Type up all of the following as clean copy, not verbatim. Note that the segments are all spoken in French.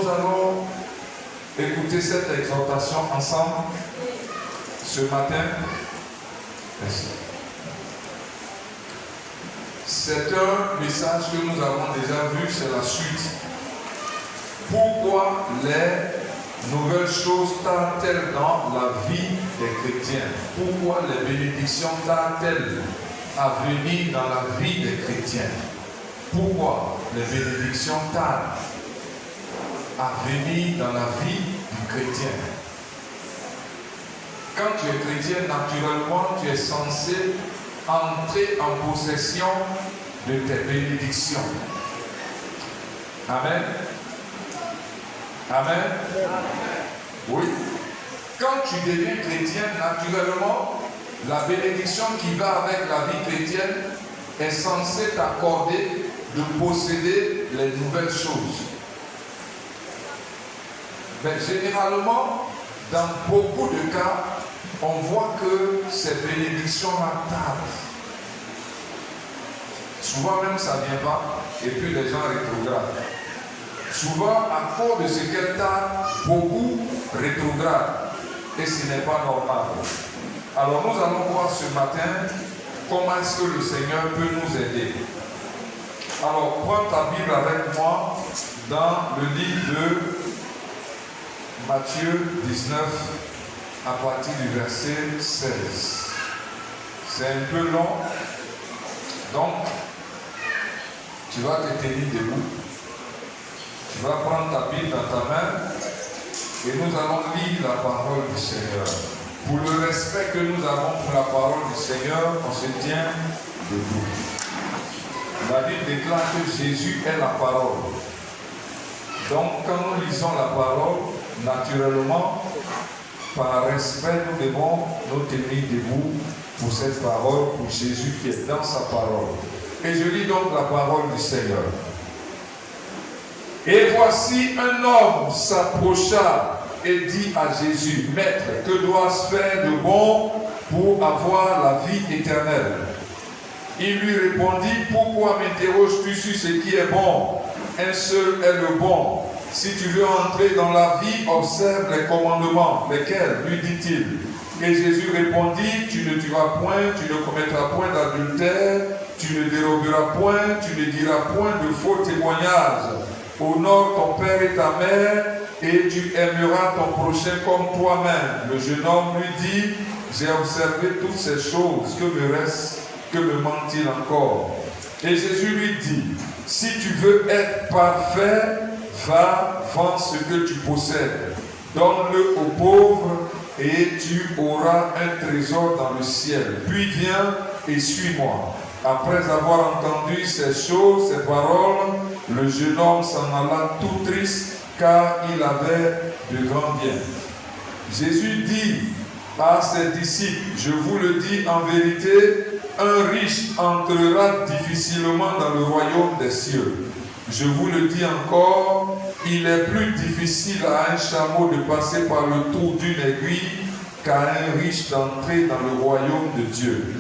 nous allons écouter cette exhortation ensemble ce matin. Merci. C'est un message que nous avons déjà vu, c'est la suite. Pourquoi les nouvelles choses tardent-elles dans la vie des chrétiens? Pourquoi les bénédictions tardent-elles à venir dans la vie des chrétiens? Pourquoi les bénédictions tardent à venir dans la vie du chrétien? Quand tu es chrétien, naturellement, tu es censé entrer en possession de tes bénédictions. Amen. Amen. Oui. Quand tu deviens chrétien, naturellement, la bénédiction qui va avec la vie chrétienne est censée t'accorder de posséder les nouvelles choses. Mais généralement, dans beaucoup de cas, on voit que ces bénédictions-là tardent. Souvent même ça ne vient pas, et puis les gens rétrogradent. Souvent, à cause de ce qu'elle tardent, beaucoup rétrogradent. Et ce n'est pas normal. Alors nous allons voir ce matin comment est-ce que le Seigneur peut nous aider. Alors prends ta Bible avec moi dans le livre de Matthieu 19 à partir du verset 16. C'est un peu long, donc tu vas te tenir debout. Tu vas prendre ta Bible dans ta main et nous allons lire la parole du Seigneur. Pour le respect que nous avons pour la parole du Seigneur, on se tient debout. La Bible déclare que Jésus est la parole. Donc quand nous lisons la parole, naturellement, par respect, nous devons nous tenir debout pour cette parole, pour Jésus qui est dans sa parole. Et je lis donc la parole du Seigneur. Et voici un homme s'approcha et dit à Jésus, Maître, que dois-je faire de bon pour avoir la vie éternelle? Il lui répondit, pourquoi m'interroges-tu sur ce qui est bon? Un seul est le bon. Si tu veux entrer dans la vie, observe les commandements. Lesquels? Lui dit-il. Et Jésus répondit, tu ne tueras point, tu ne commettras point d'adultère, tu ne déroberas point, tu ne diras point de faux témoignages. Honore ton père et ta mère, et tu aimeras ton prochain comme toi-même. Le jeune homme lui dit, j'ai observé toutes ces choses, que me reste, que me manque-t-il encore? Et Jésus lui dit, si tu veux être parfait, va, vends ce que tu possèdes, donne-le aux pauvres, et tu auras un trésor dans le ciel. Puis viens et suis-moi. Après avoir entendu ces choses, ces paroles, le jeune homme s'en alla tout triste, car il avait de grands biens. Jésus dit à ses disciples, je vous le dis en vérité, un riche entrera difficilement dans le royaume des cieux. Je vous le dis encore, il est plus difficile à un chameau de passer par le trou d'une aiguille qu'à un riche d'entrer dans le royaume de Dieu.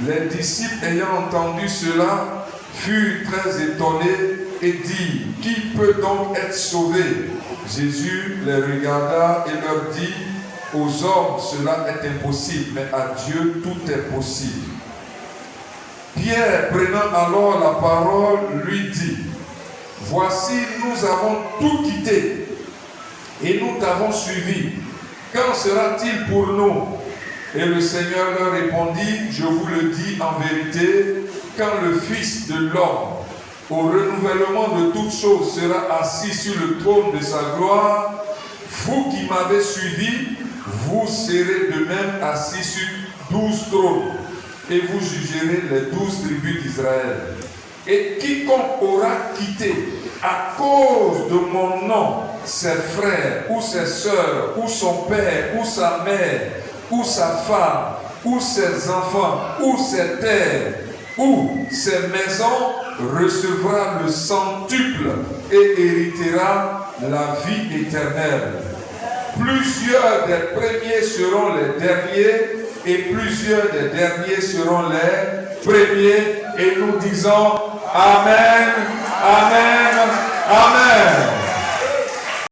Les disciples ayant entendu cela furent très étonnés et dirent, qui peut donc être sauvé? Jésus les regarda et leur dit, aux hommes cela est impossible, mais à Dieu tout est possible. Pierre, prenant alors la parole, lui dit, voici, nous avons tout quitté et nous t'avons suivi. Quand sera-t-il pour nous? Et le Seigneur leur répondit, je vous le dis en vérité, quand le Fils de l'homme, au renouvellement de toutes choses, sera assis sur le trône de sa gloire, vous qui m'avez suivi, vous serez de même assis sur 12 trônes, et vous jugerez les 12 tribus d'Israël. Et quiconque aura quitté à cause de mon nom ses frères, ou ses sœurs, ou son père, ou sa mère, ou sa femme, ou ses enfants, ou ses terres, ou ses maisons, recevra le centuple et héritera la vie éternelle. Plusieurs des premiers seront les derniers, et plusieurs des derniers seront les premiers. Et nous disons Amen, Amen, Amen.